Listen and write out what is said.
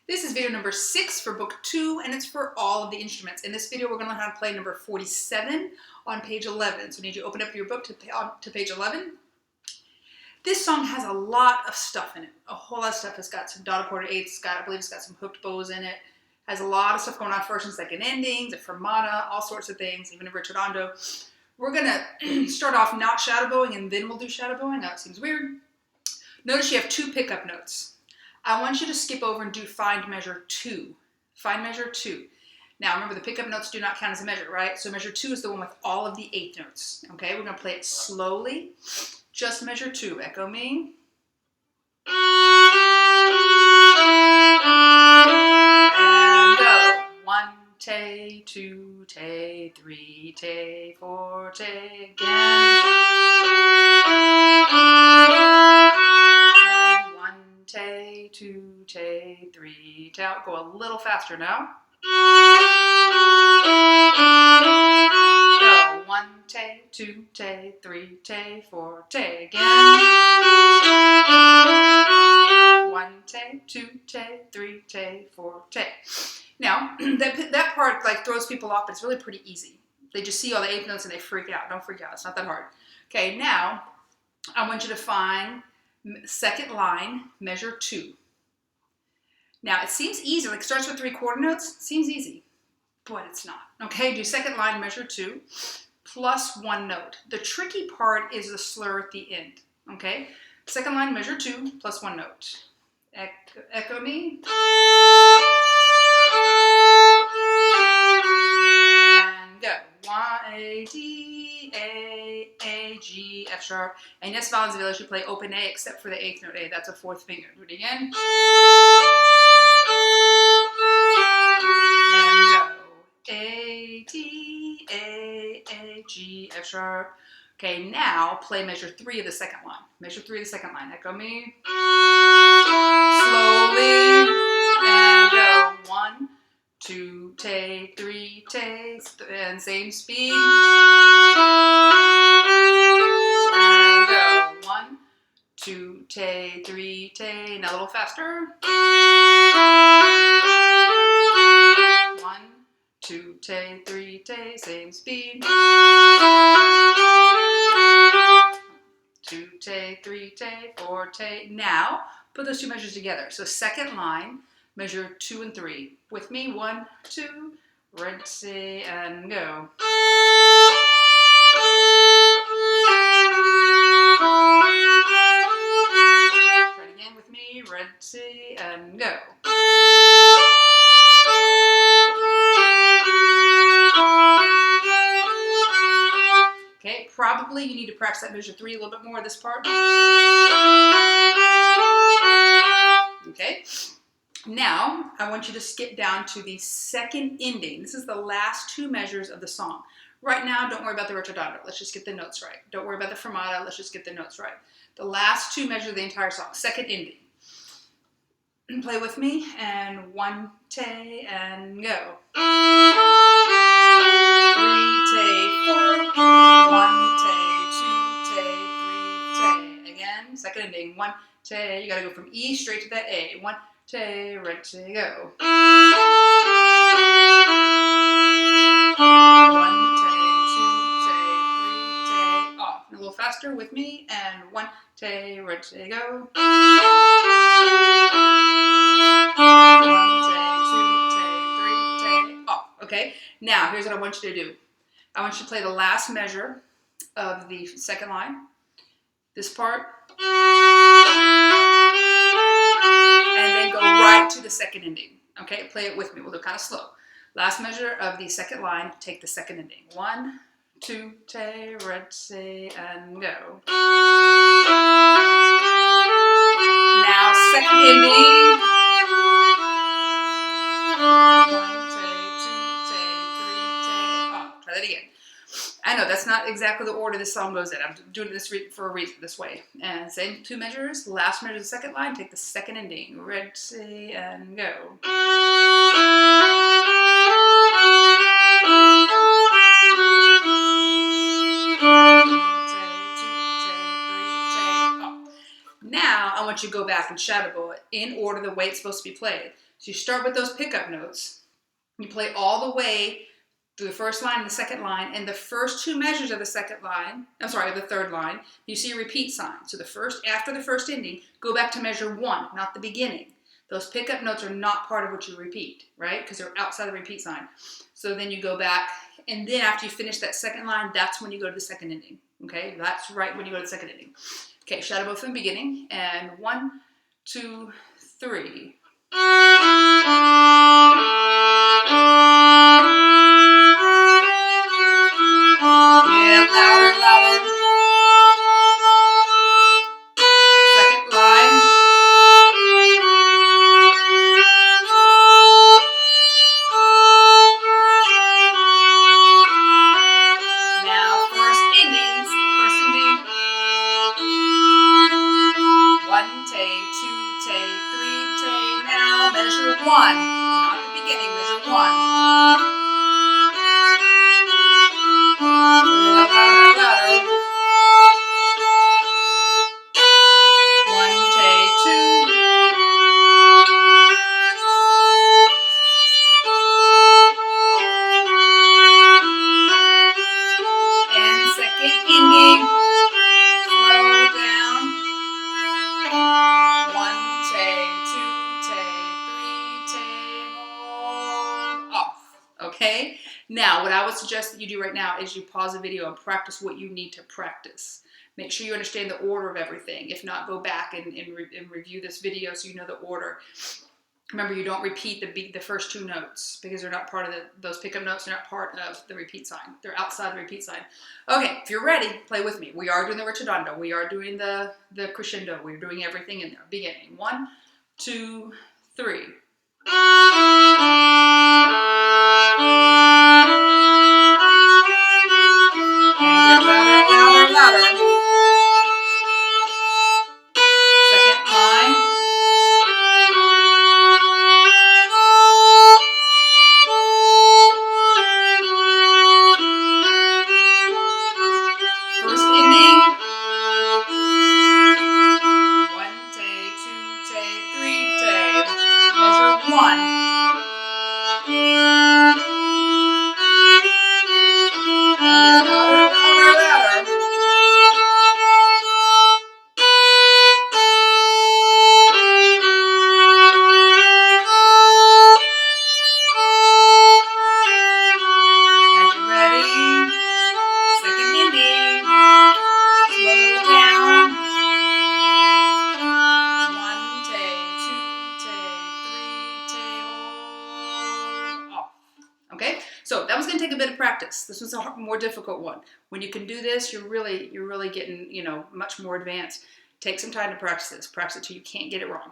This is video number 6 for book 2, and it's for all of the instruments. In this video, we're going to learn how to play number 47 on page 11. So I need you to open up your book to page 11. This song has a lot of stuff in it. A whole lot of stuff. It's got some dotted quarter eighths. I believe it's got some hooked bows in it. Has a lot of stuff going on, first and second endings, a fermata, all sorts of things, even a ritornando. We're going to start off not shadow bowing, and then we'll do shadow bowing. Now it seems weird. Notice you have 2 pickup notes. I want you to skip over and do find measure 2. Find measure 2. Now remember, the pickup notes do not count as a measure, right? So measure 2 is the one with all of the 8th notes. Okay, we're going to play it slowly. Just measure 2. Echo me. And go. 1, tay, 2, tay, 3, tay, 4, tay, again. 1, tay, 2, tay, 3, tay. Go a little faster now. Go. 1, tay, 2, tay, 3, tay, 4, tay, again. 1, tay, 2, tay, 3, tay, 4, tay. Now, that part like throws people off, but it's really pretty easy. They just see all the 8th notes and they freak out. Don't freak out. It's not that hard. Okay, now I want you to find second line, measure 2. Now, it seems easy. Like, it starts with 3/4 notes. It seems easy, but it's not. Okay, do second line, measure 2, plus 1 note. The tricky part is the slur at the end. Okay, second line, measure 2, plus 1 note. Echo me. And go. 1, A, D, A, G, F sharp. And yes, Valenzuela, you play open A except for the 8th note A. That's a 4th finger. Do it again. And go. A, D, A, G, F sharp. Okay, now play measure 3 of the second line. Measure 3 of the second line. Echo me. Slowly. And go. 1, 2, tay, 3, tay, and same speed. And go. 1, 2, tay, 3, tay. Now a little faster. 1, 2, tay, 3, tay, same speed. 2, tay, 3, tay, 4, tay. Now, put those 2 measures together. So second line, measure 2 and 3. With me, 1, 2, ready, and go. Try it again with me, ready, and go. Okay, probably you need to practice that measure 3 a little bit more, this part. Okay, now I want you to skip down to the second ending. This is the last 2 measures of the song. Right now, don't worry about the ritornando. Let's just get the notes right. Don't worry about the fermata. Let's just get the notes right. The last 2 measures of the entire song, second ending. Play with me, and 1, tay, and go. 3, tay, 4, 1, tay, 2, tay, 3, tay. Again, second ending. 1, tay. You gotta go from E straight to that A. 1, tay, ready, go. 1, tay, 2, tay, 3, tay, off. A little faster with me, and 1, tay, ready, go. 1, tay, 2, tay, 3, tay, off. Okay, now here's what I want you to do. I want you to play the last measure of the second line, this part, and then go right to the second ending. Okay, play it with me. We'll do kind of slow. Last measure of the second line, take the second ending. 1, 2, tay, ready, and go. Now second ending. 1, tay, 2, tay, 3, tay, off. Try that again. I know that's not exactly the order this song goes in. I'm doing this for a reason, this way. And same 2 measures. Last measure of the second line, take the second ending. Ready, and go. 1, tay, 2, tay, 3, tay, off. Now I want want you to go back and shadow bow it in order the way it's supposed to be played. So you start with those pickup notes. You play all the way through the first line and the second line, and the first two measures of the second line, I'm sorry, of the third line, you see a repeat sign. So after the first ending, go back to measure 1, not the beginning. Those pickup notes are not part of what you repeat, right? Because they're outside the repeat sign. So then you go back, and then after you finish that second line, that's when you go to the second ending. Okay, that's right when you go to the second ending. Okay, shadow bow from the beginning, and 1, 2, 3. Yeah, louder, louder. Second line. Now first ending. 1 tay, 2 tay, 3 tay. Now measure 1, not the beginning. Measure 1. Louder, louder. 1 tay, 2. And second ending. Slow down. 1 tay, 2 tay, 3 tay. Hold off. Okay? Now, what I would suggest that you do right now is you pause the video and practice what you need to practice. Make sure you understand the order of everything. If not, go back and review this video so you know the order. Remember, you don't repeat the first two notes because they're not part of those pickup notes. They're not part of the repeat sign. They're outside the repeat sign. Okay, if you're ready, play with me. We are doing the ritardando. We are doing the crescendo. We're doing everything in there. Beginning. 1, 2, 3. And get louder, louder, louder. Second line. First ending. 1 tay, 2 tay, 3 tay. Measure 1. And louder, louder, louder. Okay, so that was going to take a bit of practice. This was a more difficult one. When you can do this, you're really getting, much more advanced. Take some time to practice this. Practice it till you can't get it wrong.